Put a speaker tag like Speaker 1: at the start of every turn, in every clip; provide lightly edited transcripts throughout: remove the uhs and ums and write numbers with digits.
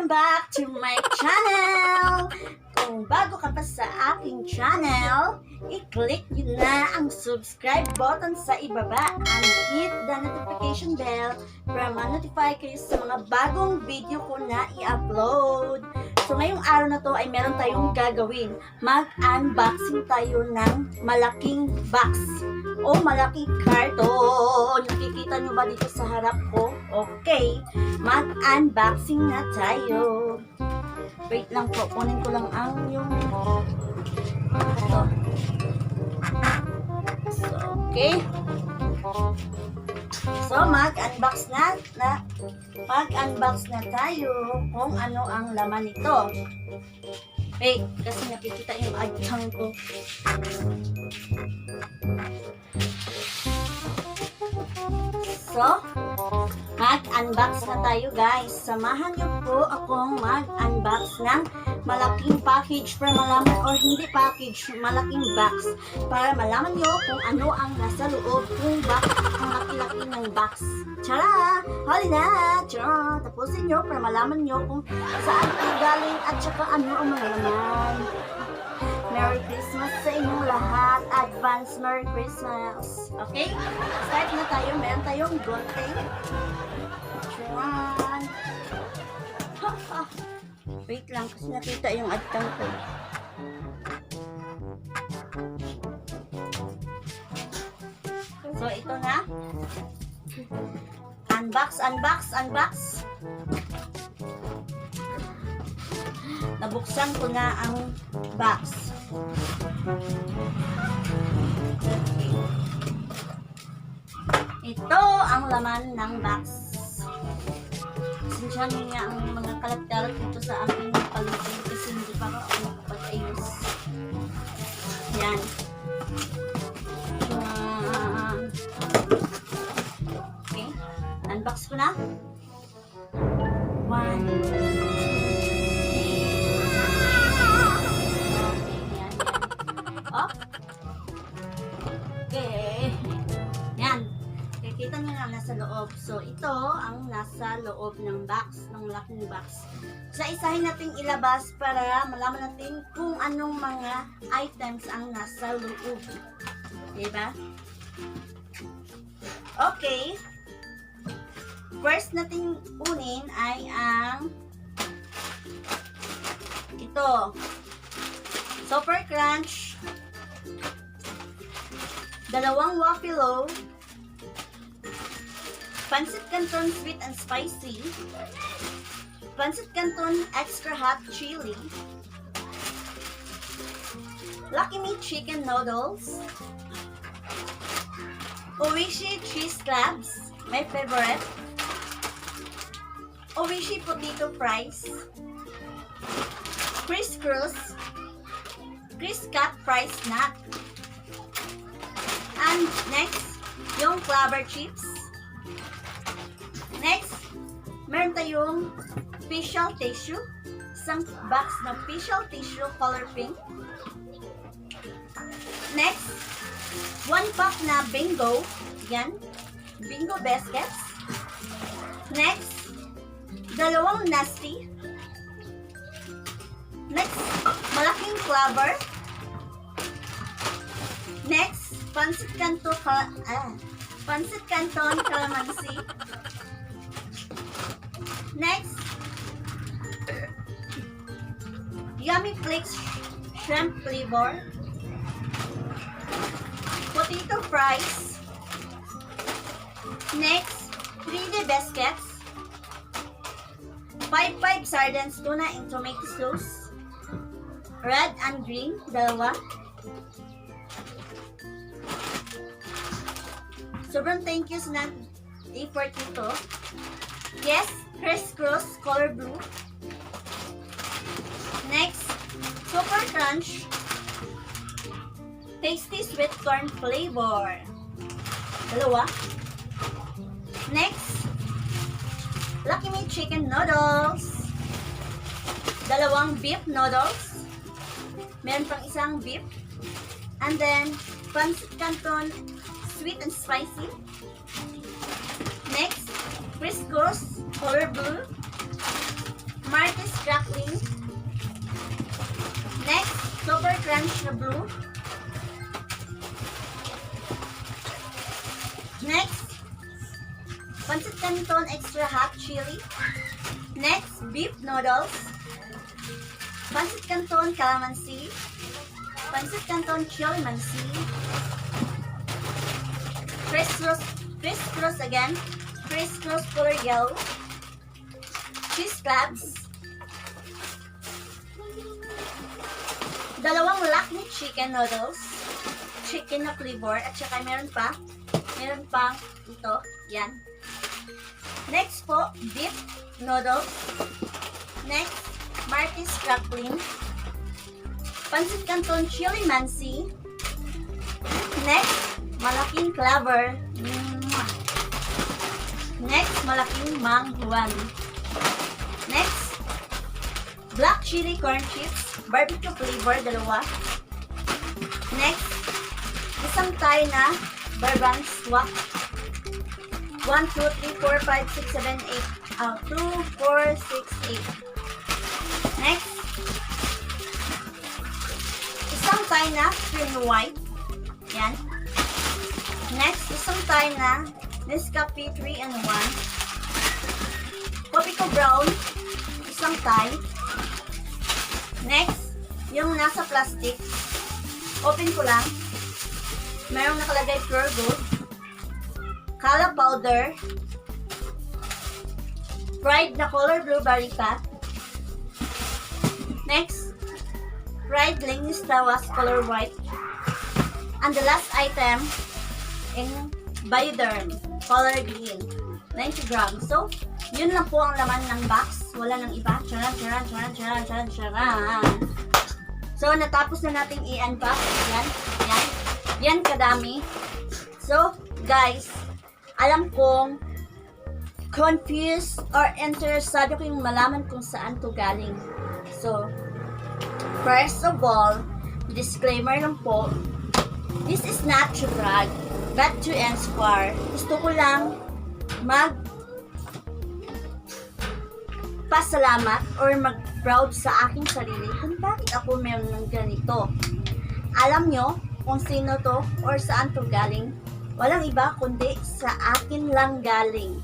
Speaker 1: Welcome back to my channel! Kung bago ka pa sa aking channel, i-click nyo na ang subscribe button sa ibaba and hit the notification bell para ma-notify kayo sa mga bagong video ko na i-upload. So ngayong araw na to ay meron tayong gagawin. Mag-unboxing tayo ng malaking box o malaking karton. Nakikita nyo ba dito sa harap ko? Okay, mag-unboxing na tayo. Wait lang po, kunin ko lang ang yung ito. So, okay. So, mag-unbox na tayo kung ano ang laman nito. Wait, kasi nakikita yung adjang ko. So, mag-unbox na tayo guys. Samahan niyo po akong mag-unbox ng malaking package para malaman, or hindi package, malaking box para malaman niyo kung ano ang nasa loob kung bakit ang laki-laki ng box. Tara! Hali na! Tara! Tapusin niyo para malaman niyo kung saan ito galing at saka ano ang mga laman. Merry Christmas sa inyong lahat. Advance Merry Christmas. Okay? Start na tayo. Meron tayong gunting. Chuan. Wait lang kasi nakita yung adtang ko. So, ito na. Unbox. Nabuksan ko na ang box. Ito ang laman ng box. Sinsya niya ang mga kalat-kalat dito sa aking paligid kasi hindi pa ako nakapag-ayos. Yan. Okay. Unbox ko na. 1, nasa loob. So, ito ang nasa loob ng box, ng malaking box. So, isahin natin ilabas para malaman natin kung anong mga items ang nasa loob. Diba? Okay. First natin unin ay ang ito. Super Crunch. 2 Wapilo. Pancit Canton Sweet and Spicy, Pancit Canton Extra Hot Chili, Lucky Me Chicken Noodles, Oishi Cheese Crabs, my favorite, Oishi Potato Fries, Chris Cut Fries Snack, and next, yung Clabber Chips. Next, meron tayong facial tissue. Isang box ng facial tissue color pink. Next, 1 pack na bingo. Yan. Bingo biscuits. Next, 2 nasty. Next, malaking clabber. Next, Pancit Canton Calamansi. Next, Yummy Flakes Shrimp Flavor, Potato Fries. Next, 3D Biscuits, 5 Sardines Tuna in Tomato Sauce, red and green, 2. Sobrang thank you sa effort nito. Yes, Crisscross color blue. Next, Super Crunch Tasty Sweet Corn Flavor, 2. Next, Lucky Me Chicken Noodles, 2 beef noodles. Meron pang isang beef. And then, Pancit Canton Sweet and Spicy. Next, Crisco's color blue, Next, pancit canton extra hot chili. Next, beef noodles. Pancit canton calamansi. Pancit canton chili mansi. Criss-cross again. Criss-cross color yellow. Cheese crabs. Dalawang Malaki chicken noodles. Chicken na flavor. At saka meron pang ito. Yan. Next po, beef noodles. Next, Marty's crackling. Pancit canton chili mansi. Next, malaking clover. Next, malaking manghuan. Next, black chili corn chips. Barbecue flavor, dalawa. Next, isang Thai na barbang swak. 1, 2, 3, 4, 5, 6, 7, 8. 2, 4, 6, 8. Next, isang Thai na cream white. Yan. Next, isang Thai na Nescafe 3 and 1. Coffee ko brown. Isang Thai. Next, yung nasa plastic. Open ko lang. Mayroong nakalagay pure gold. Kala powder. Fried na color blueberry pa. Next, fried lingus tawas color white. And the last item, in Bioderm, color green, 90 grams. So, yun lang po ang laman ng box. Wala nang iba. Charan. So, natapos na natin i-unbox. Yan kadami. So, guys, alam kong confused or interesado kayong malaman kung saan to galing. So, first of all, disclaimer lang po, this is not to brag, but to inspire. Gusto ko lang pasalamat or mag-proud sa aking sarili kung bakit ako meron ng ganito. Alam nyo kung sino to or saan to galing? Walang iba kundi sa akin lang galing.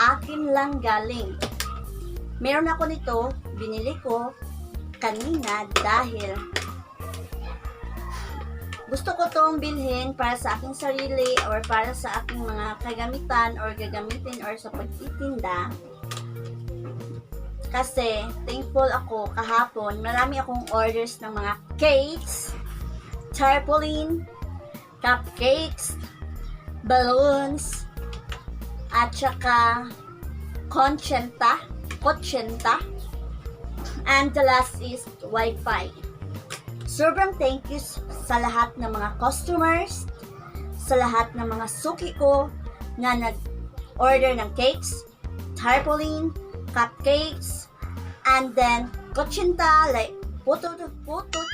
Speaker 1: Akin lang galing. Meron ako nito, binili ko kanina dahil gusto ko tong bilhin para sa aking sarili or para sa aking mga kagamitan or gagamitin or sa pagtitinda. Kasi thankful ako kahapon, marami akong orders ng mga cakes, tarpaulin, cupcakes, balloons, at saka kotsenta, and the last is Wi-Fi. Sobrang thank you sa lahat ng mga customers, sa lahat ng mga suki ko na nag-order ng cakes, tarpaulin, cupcakes, and then kotsenta like photo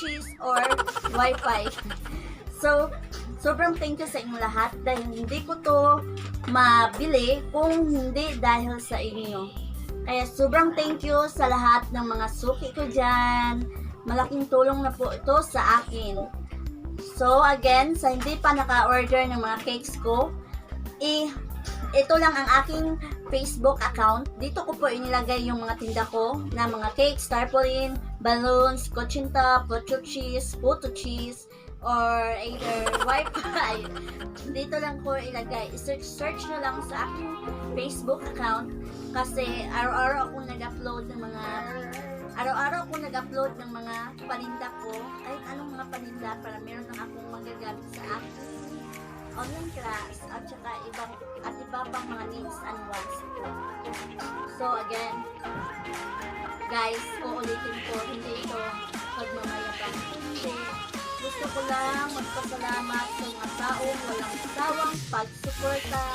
Speaker 1: cheese or Wi-Fi. So, sobrang thank you sa inyong lahat dahil hindi ko to mabili kung hindi dahil sa inyo. Kaya sobrang thank you sa lahat ng mga suki ko dyan. Malaking tulong na po ito sa akin. So again, sa hindi pa naka-order ng mga cakes ko, ito lang ang aking Facebook account. Dito ko po inilagay yung mga tinda ko na mga cakes, tarpaulin, balloons, kotsenta, photo cheese, or either Wi-Fi. Dito lang ko ilagay. Search na lang sa aking Facebook account kasi araw-araw akong nag-upload ng mga paninda ko. Kahit anong mga paninda para meron lang akong magagamit sa aking online class at saka iba pang mga needs and wants. So again, guys, uulitin ko, hindi ito pagmamayabang. Hindi. Gusto ko lang magpasalamat sa mga taong walang sawang pagsuporta,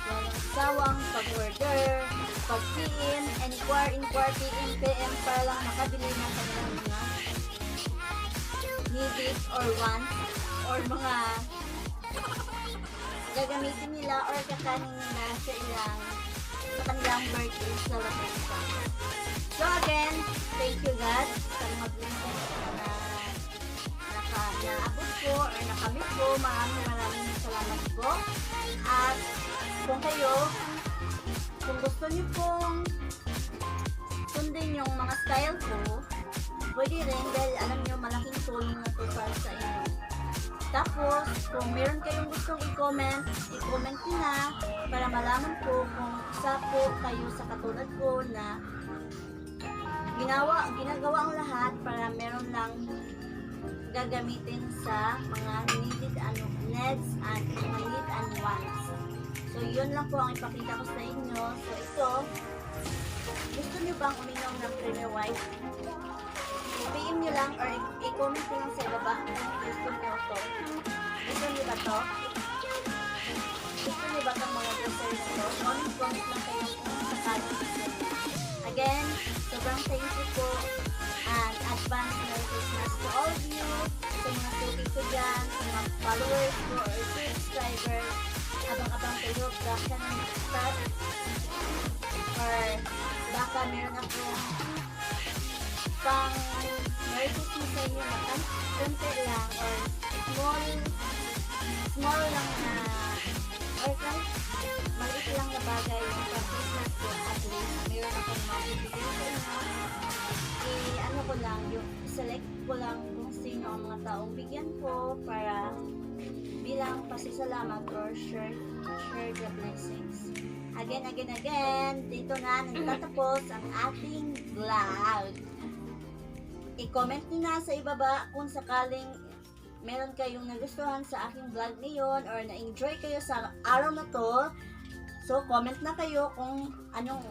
Speaker 1: walang sawang pag-order, pag-PM, inquire, PM para lang makabili ng kanilang mga needs or wants or mga gagamitin nila or kakanin nila sa kanilang birthday celebration. So again, thank you God sa mga blessings na naabot ko or nakamit ko. Maraming salamat po. At kung gusto niyo pong sundin yung mga style ko, pwede rin dahil alam niyo malaking tulong na to para sa inyo. Tapos, kung meron kayong gustong i-comment niyo na para malaman ko kung isa po kayo sa katulad ko na ginagawa ang lahat para meron lang gagamitin sa mga needs and mga need and wants. So, yun lang po ang ipakita ko sa inyo. So, ito, gusto niyo bang uminom ng Premier White? I-PM nyo lang or i-comment nyo lang sa baba kung gusto nyo to. Gusto nyo ba to? Gusto nyo ba itong mga groceries to? Comment lang kayo kung sakali gusto nyo. Again, sobrang thank you po and advance Merry Christmas to all of you, sa mga tutig ko dyan, sa mga followers ko or subscribers. Abang-abang kayo, baka na start or baka meron akong pang Merry Christmas sa inyo na konti lang or small lang na or kahit maliit lang na bagay yung pang Christmas ko, at least meron akong mabibigay sa inyo. Ano ko lang, yung select ko lang kung sino ang mga taong bigyan ko para bilang pasasalamat or share the blessings. Again, dito na nagtatapos ang ating vlog. I-comment nyo na sa ibaba kung sakaling meron kayong nagustuhan sa aking vlog ngayon or na-enjoy kayo sa araw na to. So, comment na kayo kung anong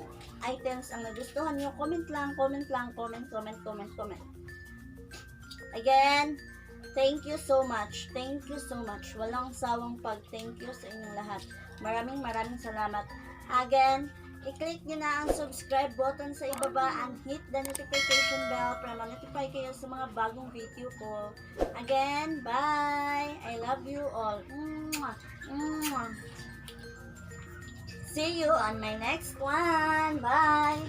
Speaker 1: items ang nagustuhan nyo. Comment lang. Again, thank you so much. Walang sawang pag-thank you sa inyong lahat. Maraming salamat. Again, i-click nyo na ang subscribe button sa ibaba and hit the notification bell para ma-notify kayo sa mga bagong video ko. Again, bye! I love you all. See you on my next one. Bye!